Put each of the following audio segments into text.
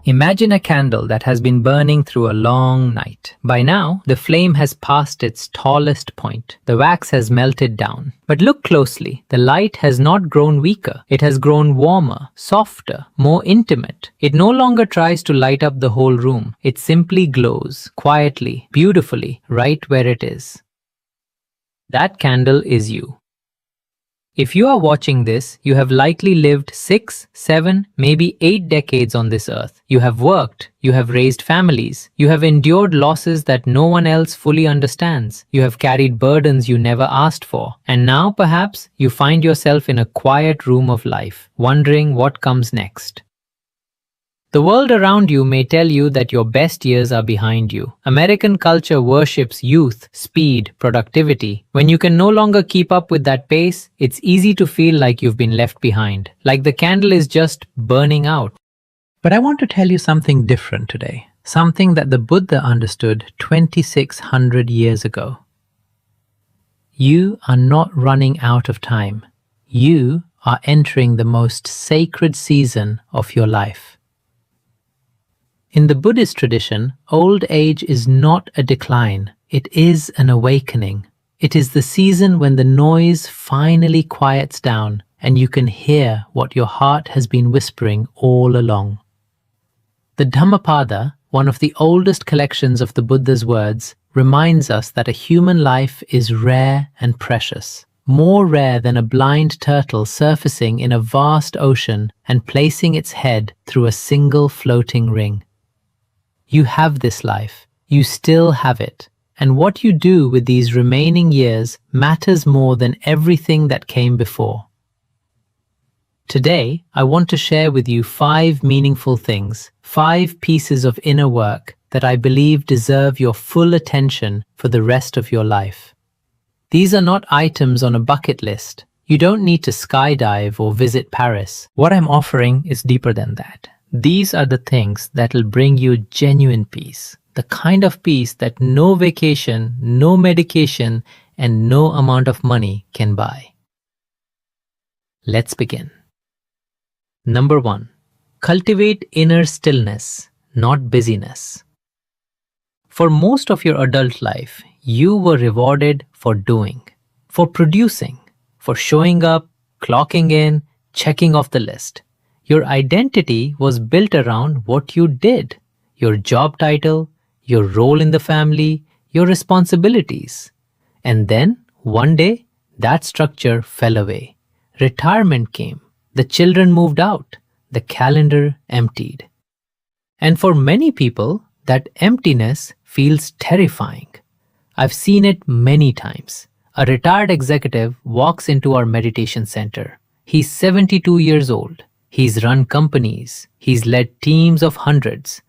Imagine a candle that has been burning through a long night. By now, the flame has passed its tallest point. The wax has melted down. But look closely. The light has not grown weaker. It has grown warmer, softer, more intimate. It no longer tries to light up the whole room. It simply glows, quietly, beautifully, right where it is. That candle is you. If you are watching this, you have likely lived 6, 7, maybe 8 decades on this earth. You have worked, you have raised families, you have endured losses that no one else fully understands. You have carried burdens you never asked for. And now perhaps you find yourself in a quiet room of life, wondering what comes next. The world around you may tell you that your best years are behind you. American culture worships youth, speed, productivity. When you can no longer keep up with that pace, it's easy to feel like you've been left behind, like the candle is just burning out. But I want to tell you something different today, something that the Buddha understood 2600 years ago. You are not running out of time. You are entering the most sacred season of your life. In the Buddhist tradition, old age is not a decline, it is an awakening. It is the season when the noise finally quiets down and you can hear what your heart has been whispering all along. The Dhammapada, one of the oldest collections of the Buddha's words, reminds us that a human life is rare and precious, more rare than a blind turtle surfacing in a vast ocean and placing its head through a single floating ring. You have this life, you still have it, and what you do with these remaining years matters more than everything that came before. Today, I want to share with you 5 meaningful things, 5 pieces of inner work that I believe deserve your full attention for the rest of your life. These are not items on a bucket list. You don't need to skydive or visit Paris. What I'm offering is deeper than that. These are the things that'll bring you genuine peace, the kind of peace that no vacation, no medication, and no amount of money can buy. Let's begin. Number 1. Cultivate inner stillness, not busyness. For most of your adult life, you were rewarded for doing, for producing, for showing up, clocking in, checking off the list. Your identity was built around what you did, your job title, your role in the family, your responsibilities. And then, one day, that structure fell away. Retirement came, the children moved out, the calendar emptied. And for many people, that emptiness feels terrifying. I've seen it many times. A retired executive walks into our meditation center. He's 72 years old. He's run companies, he's led teams of hundreds.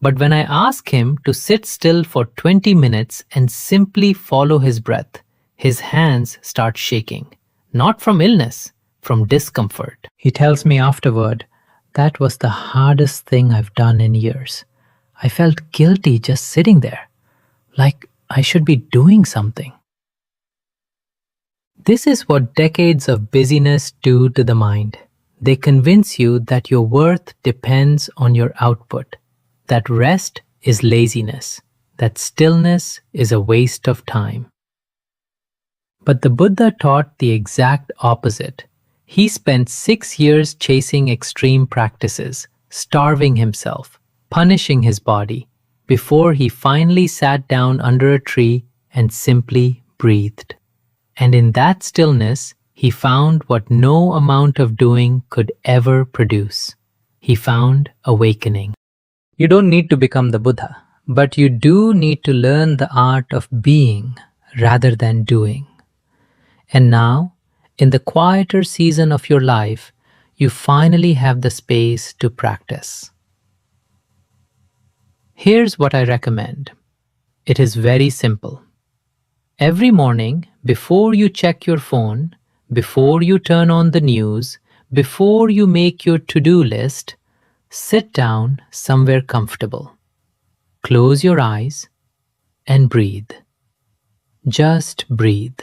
But when I ask him to sit still for 20 minutes and simply follow his breath, his hands start shaking. Not from illness, from discomfort. He tells me afterward, that was the hardest thing I've done in years. I felt guilty just sitting there, like I should be doing something. This is what decades of busyness do to the mind. They convince you that your worth depends on your output, that rest is laziness, that stillness is a waste of time. But the Buddha taught the exact opposite. He spent 6 years chasing extreme practices, starving himself, punishing his body, before he finally sat down under a tree and simply breathed. And in that stillness, he found what no amount of doing could ever produce. He found awakening. You don't need to become the Buddha, but you do need to learn the art of being rather than doing. And now, in the quieter season of your life, you finally have the space to practice. Here's what I recommend. It is very simple. Every morning, before you check your phone, before you turn on the news, before you make your to-do list, sit down somewhere comfortable. Close your eyes and breathe. Just breathe.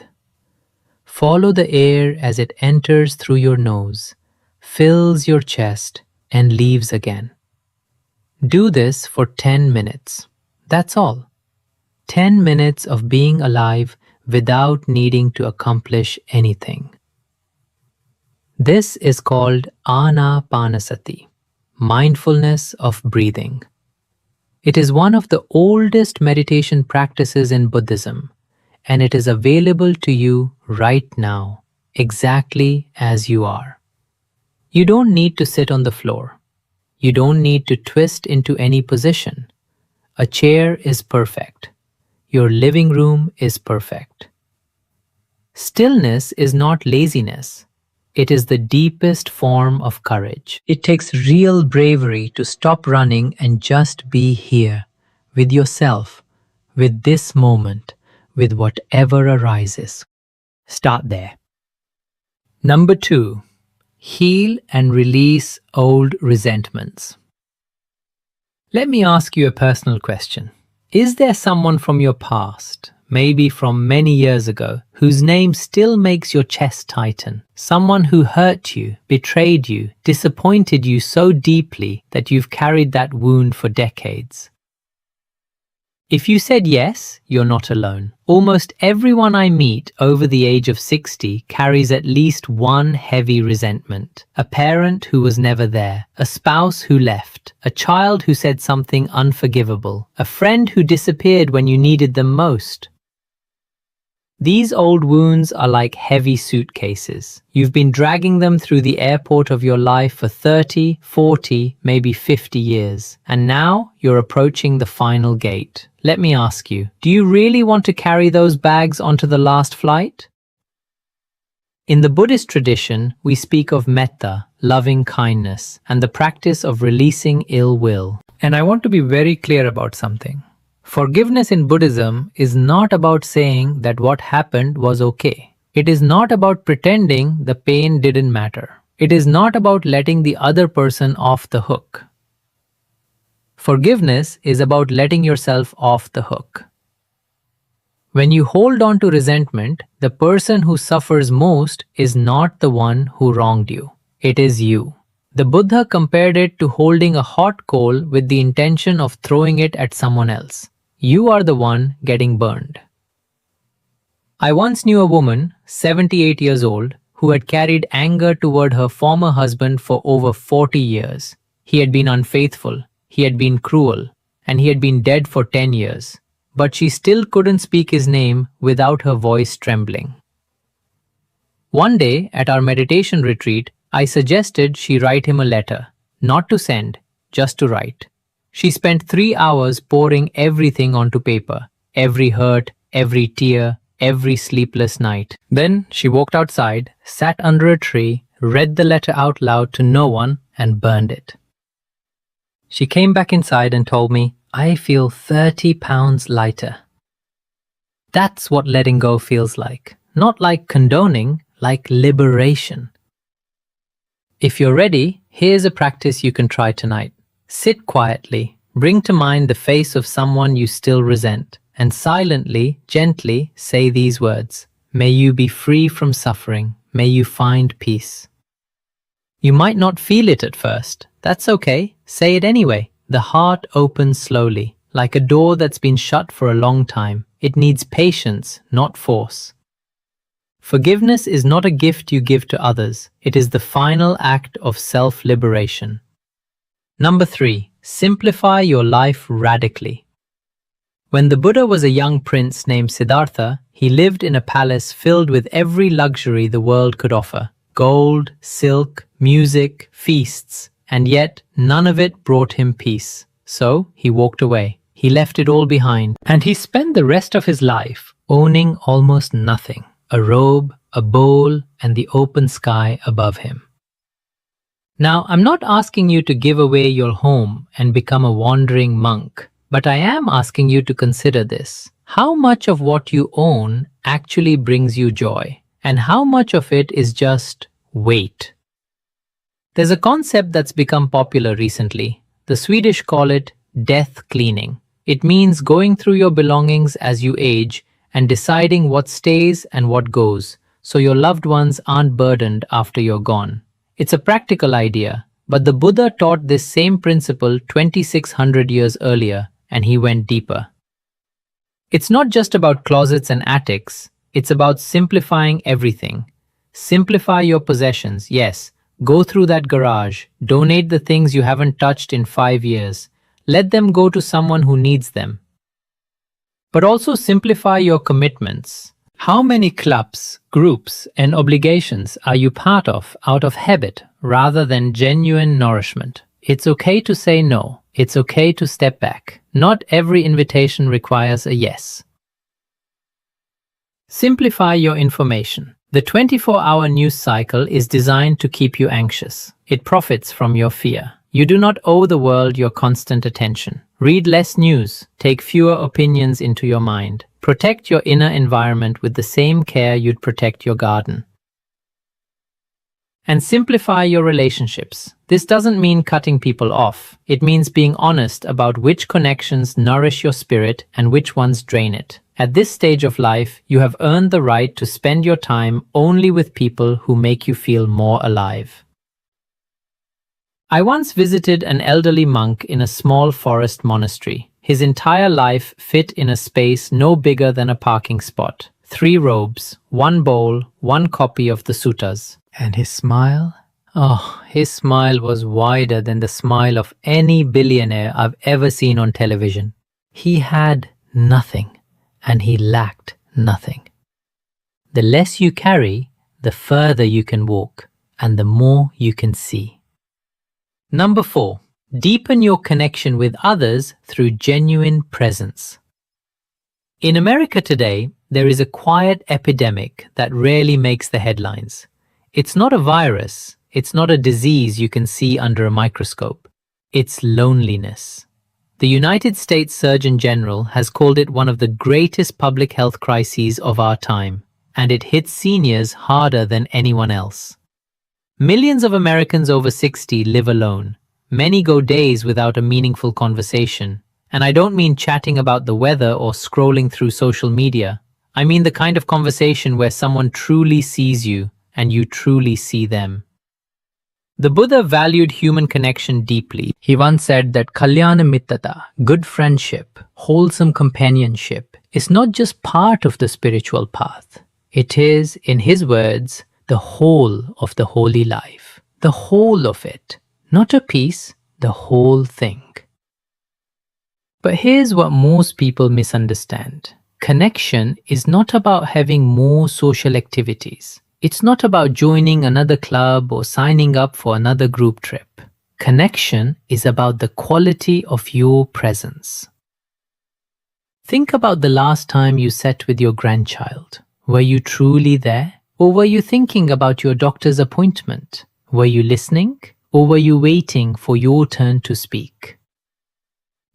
Follow the air as it enters through your nose, fills your chest, and leaves again. Do this for 10 minutes. That's all. 10 minutes of being alive without needing to accomplish anything. This is called Anapanasati, mindfulness of breathing. It is one of the oldest meditation practices in Buddhism, and it is available to you right now, exactly as you are. You don't need to sit on the floor. You don't need to twist into any position. A chair is perfect. Your living room is perfect. Stillness is not laziness. It is the deepest form of courage. It takes real bravery to stop running and just be here, with yourself, with this moment, with whatever arises. Start there. Number 2, heal and release old resentments. Let me ask you a personal question. Is there someone from your past, maybe from many years ago, whose name still makes your chest tighten? Someone who hurt you, betrayed you, disappointed you so deeply that you've carried that wound for decades? If you said yes, you're not alone. Almost everyone I meet over the age of 60 carries at least one heavy resentment. A parent who was never there, a spouse who left, a child who said something unforgivable, a friend who disappeared when you needed them most. These old wounds are like heavy suitcases. You've been dragging them through the airport of your life for 30, 40, maybe 50 years, and now you're approaching the final gate. Let me ask you, do you really want to carry those bags onto the last flight? In the Buddhist tradition, we speak of metta, loving kindness, and the practice of releasing ill will. And I want to be very clear about something. Forgiveness in Buddhism is not about saying that what happened was okay. It is not about pretending the pain didn't matter. It is not about letting the other person off the hook. Forgiveness is about letting yourself off the hook. When you hold on to resentment, the person who suffers most is not the one who wronged you. It is you. The Buddha compared it to holding a hot coal with the intention of throwing it at someone else. You are the one getting burned. I once knew a woman, 78 years old, who had carried anger toward her former husband for over 40 years. He had been unfaithful, he had been cruel, and he had been dead for 10 years. But she still couldn't speak his name without her voice trembling. One day, at our meditation retreat, I suggested she write him a letter, not to send, just to write. She spent 3 hours pouring everything onto paper, every hurt, every tear, every sleepless night. Then she walked outside, sat under a tree, read the letter out loud to no one, and burned it. She came back inside and told me, I feel 30 pounds lighter. That's what letting go feels like. Not like condoning, like liberation. If you're ready, here's a practice you can try tonight. Sit quietly, bring to mind the face of someone you still resent, and silently, gently say these words. May you be free from suffering. May you find peace. You might not feel it at first. That's okay. Say it anyway. The heart opens slowly, like a door that's been shut for a long time. It needs patience, not force. Forgiveness is not a gift you give to others. It is the final act of self-liberation. Number 3, simplify your life radically. When the Buddha was a young prince named Siddhartha, he lived in a palace filled with every luxury the world could offer. Gold, silk, music, feasts, and yet none of it brought him peace. So he walked away. He left it all behind, and he spent the rest of his life owning almost nothing. A robe, a bowl, and the open sky above him. Now, I'm not asking you to give away your home and become a wandering monk, but I am asking you to consider this. How much of what you own actually brings you joy, and how much of it is just weight? There's a concept that's become popular recently. The Swedish call it death cleaning. It means going through your belongings as you age and deciding what stays and what goes, so your loved ones aren't burdened after you're gone. It's a practical idea, But the Buddha taught this same principle 2600 years earlier, and he went deeper. It's not just about closets and attics, it's about simplifying everything. Simplify your possessions, yes. Go through that garage, donate the things you haven't touched in 5 years. Let them go to someone who needs them. But also simplify your commitments. How many clubs, groups, and obligations are you part of out of habit rather than genuine nourishment? It's okay to say no. It's okay to step back. Not every invitation requires a yes. Simplify your information. The 24-hour news cycle is designed to keep you anxious. It profits from your fear. You do not owe the world your constant attention. Read less news. Take fewer opinions into your mind. Protect your inner environment with the same care you'd protect your garden. And simplify your relationships. This doesn't mean cutting people off. It means being honest about which connections nourish your spirit and which ones drain it. At this stage of life, you have earned the right to spend your time only with people who make you feel more alive. I once visited an elderly monk in a small forest monastery. His entire life fit in a space no bigger than a parking spot. 3 robes, 1 bowl, 1 copy of the suttas. And his smile? Oh, his smile was wider than the smile of any billionaire I've ever seen on television. He had nothing, and he lacked nothing. The less you carry, the further you can walk, and the more you can see. Number 4, deepen your connection with others through genuine presence. In America today, there is a quiet epidemic that rarely makes the headlines. It's not a virus, it's not a disease you can see under a microscope. It's loneliness. The United States Surgeon General has called it one of the greatest public health crises of our time, and it hits seniors harder than anyone else. Millions of Americans over 60 live alone. Many go days without a meaningful conversation. And I don't mean chatting about the weather or scrolling through social media. I mean the kind of conversation where someone truly sees you and you truly see them. The Buddha valued human connection deeply. He once said that kalyana mittata, good friendship, wholesome companionship, is not just part of the spiritual path. It is, in his words, the whole of the holy life. The whole of it. Not a piece, the whole thing. But here's what most people misunderstand. Connection is not about having more social activities. It's not about joining another club or signing up for another group trip. Connection is about the quality of your presence. Think about the last time you sat with your grandchild. Were you truly there? Or were you thinking about your doctor's appointment? Were you listening? Or were you waiting for your turn to speak?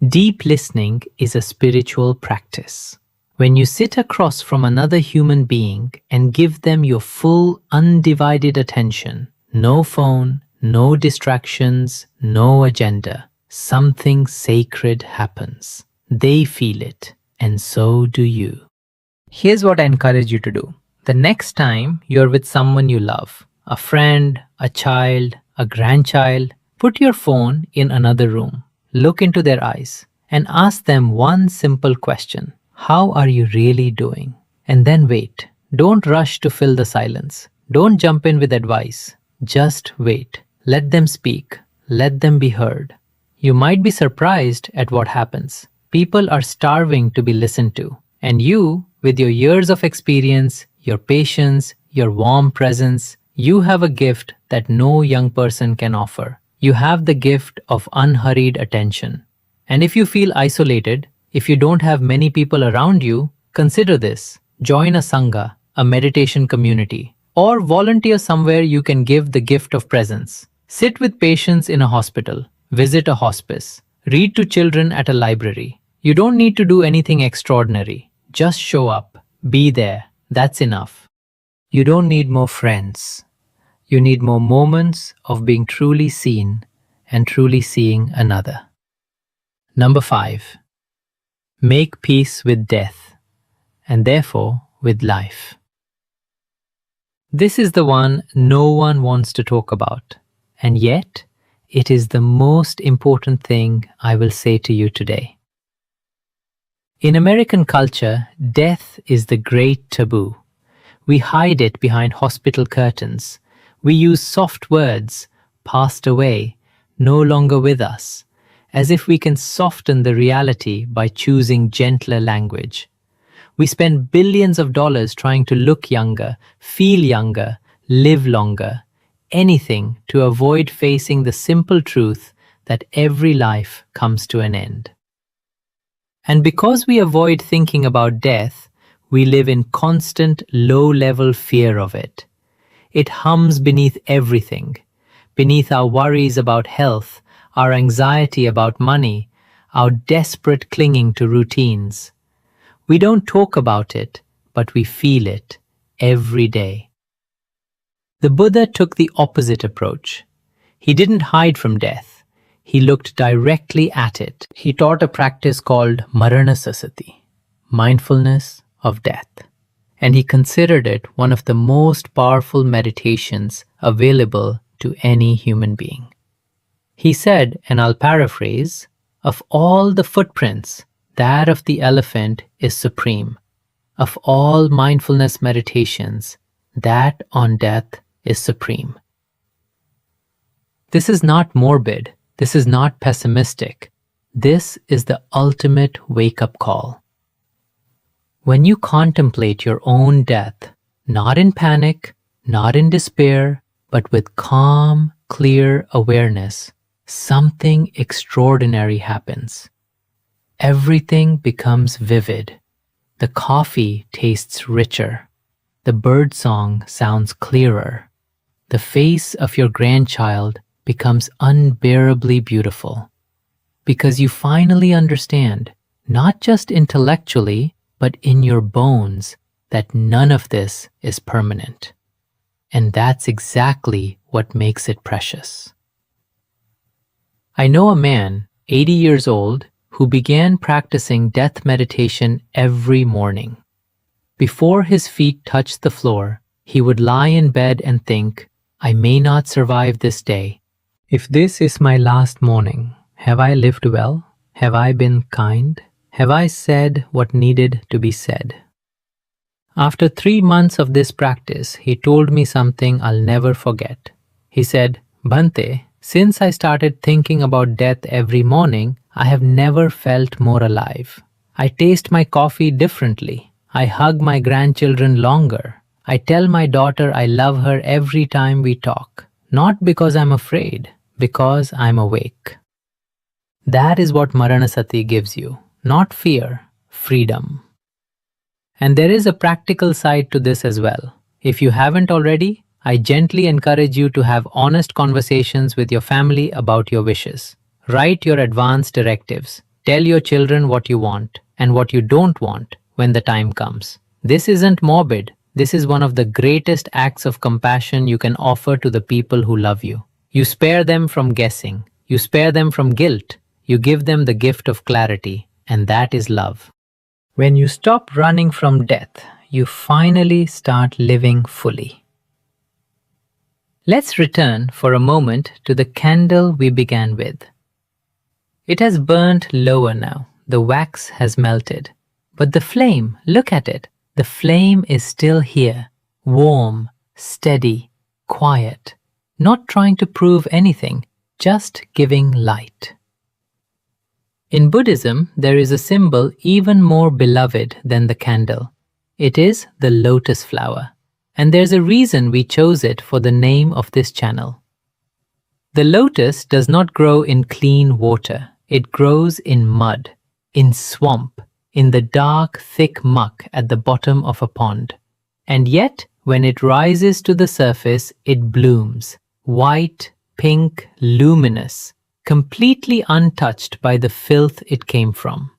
Deep listening is a spiritual practice. When you sit across from another human being and give them your full, undivided attention, no phone, no distractions, no agenda, something sacred happens. They feel it, and so do you. Here's what I encourage you to do. The next time you're with someone you love, a friend, a child, a grandchild, put your phone in another room, look into their eyes, and ask them one simple question. How are you really doing? And then wait. Don't rush to fill the silence. Don't jump in with advice. Just wait. Let them speak. Let them be heard. You might be surprised at what happens. People are starving to be listened to. And you, with your years of experience, your patience, your warm presence, you have a gift that no young person can offer. You have the gift of unhurried attention. And if you feel isolated, if you don't have many people around you, consider this. Join a sangha, a meditation community, or volunteer somewhere you can give the gift of presence. Sit with patients in a hospital, visit a hospice, read to children at a library. You don't need to do anything extraordinary. Just show up, be there. That's enough. You don't need more friends. You need more moments of being truly seen and truly seeing another. Number 5. Make peace with death, and therefore with life. This is the one no one wants to talk about, and yet it is the most important thing I will say to you today. In American culture, death is the great taboo. We hide it behind hospital curtains. We use soft words, passed away, no longer with us, as if we can soften the reality by choosing gentler language. We spend billions of dollars trying to look younger, feel younger, live longer, anything to avoid facing the simple truth that every life comes to an end. And because we avoid thinking about death, we live in constant low-level fear of it. It hums beneath everything, beneath our worries about health, our anxiety about money, our desperate clinging to routines. We don't talk about it, but we feel it every day. The Buddha took the opposite approach. He didn't hide from death. He looked directly at it. He taught a practice called Maranasasati, mindfulness of death. And he considered it one of the most powerful meditations available to any human being. He said, and I'll paraphrase, of all the footprints, that of the elephant is supreme. Of all mindfulness meditations, that on death is supreme. This is not morbid. This is not pessimistic. This is the ultimate wake-up call. When you contemplate your own death, not in panic, not in despair, but with calm, clear awareness, something extraordinary happens. Everything becomes vivid. The coffee tastes richer. The birdsong sounds clearer. The face of your grandchild becomes unbearably beautiful. Because you finally understand, not just intellectually, but in your bones, that none of this is permanent. And that's exactly what makes it precious. I know a man, 80 years old, who began practicing death meditation every morning. Before his feet touched the floor, he would lie in bed and think, I may not survive this day. If this is my last morning, have I lived well? Have I been kind? Have I said what needed to be said? After 3 months of this practice, he told me something I'll never forget. He said, Bhante, since I started thinking about death every morning, I have never felt more alive. I taste my coffee differently. I hug my grandchildren longer. I tell my daughter I love her every time we talk. Not because I'm afraid, because I'm awake. That is what Maranasati gives you. Not fear, freedom. And there is a practical side to this as well. If you haven't already, I gently encourage you to have honest conversations with your family about your wishes. Write your advance directives. Tell your children what you want and what you don't want when the time comes. This isn't morbid. This is one of the greatest acts of compassion you can offer to the people who love you. You spare them from guessing. You spare them from guilt. You give them the gift of clarity, and that is love. When you stop running from death, you finally start living fully. Let's return for a moment to the candle we began with. It has burned lower now. The wax has melted. But the flame, look at it. The flame is still here, warm, steady, quiet, not trying to prove anything, just giving light. In Buddhism, there is a symbol even more beloved than the candle. It is the lotus flower, and there's a reason we chose it for the name of this channel. The lotus does not grow in clean water. It grows in mud, in swamp, in the dark, thick muck at the bottom of a pond. And yet, when it rises to the surface, it blooms, white, pink, luminous, completely untouched by the filth it came from.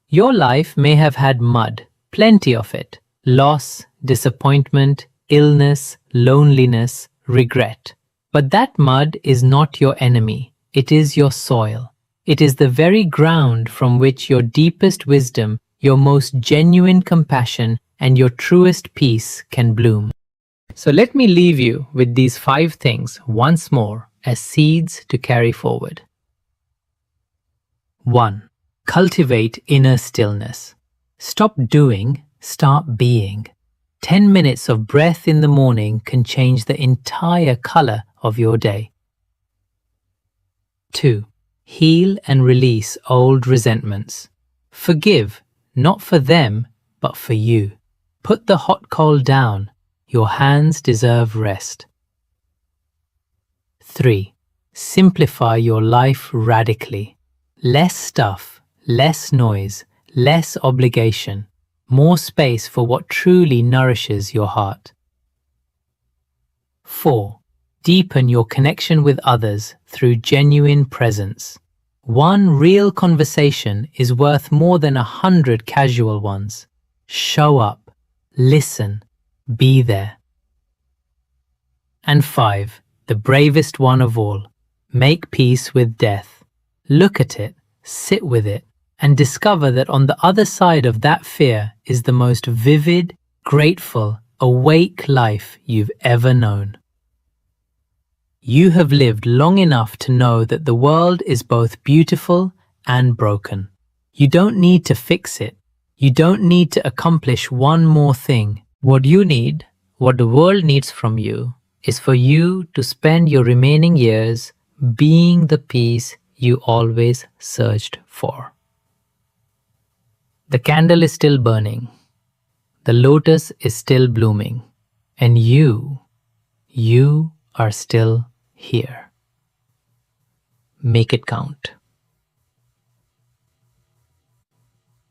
Your life may have had mud, plenty of it, loss, disappointment, illness, loneliness, regret. But that mud is not your enemy. It is your soil. It is the very ground from which your deepest wisdom, your most genuine compassion, and your truest peace can bloom. So let me leave you with these 5 things once more, as seeds to carry forward. 1. Cultivate inner stillness. Stop doing, start being. 10 minutes of breath in the morning can change the entire color of your day. 2. Heal and release old resentments. Forgive, not for them, but for you. Put the hot coal down. Your hands deserve rest. 3. Simplify your life radically. Less stuff, less noise, less obligation, more space for what truly nourishes your heart. 4. Deepen your connection with others through genuine presence. One real conversation is worth more than 100 casual ones. Show up, listen, be there. And 5. The bravest one of all. Make peace with death. Look at it, sit with it, and discover that on the other side of that fear is the most vivid, grateful, awake life you've ever known. You have lived long enough to know that the world is both beautiful and broken. You don't need to fix it. You don't need to accomplish one more thing. What you need, what the world needs from you, is for you to spend your remaining years being the peace you always searched for. The candle is still burning. The lotus is still blooming. And you are still here. Make it count.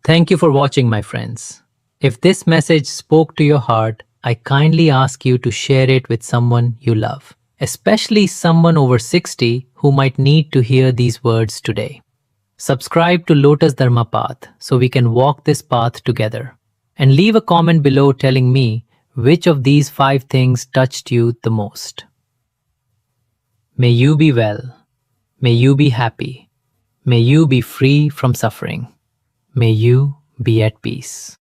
Thank you for watching, my friends. If this message spoke to your heart, I kindly ask you to share it with someone you love, especially someone over 60 who might need to hear these words today. Subscribe to Lotus Dharma Path so we can walk this path together. And leave a comment below telling me which of these 5 things touched you the most. May you be well. May you be happy. May you be free from suffering. May you be at peace.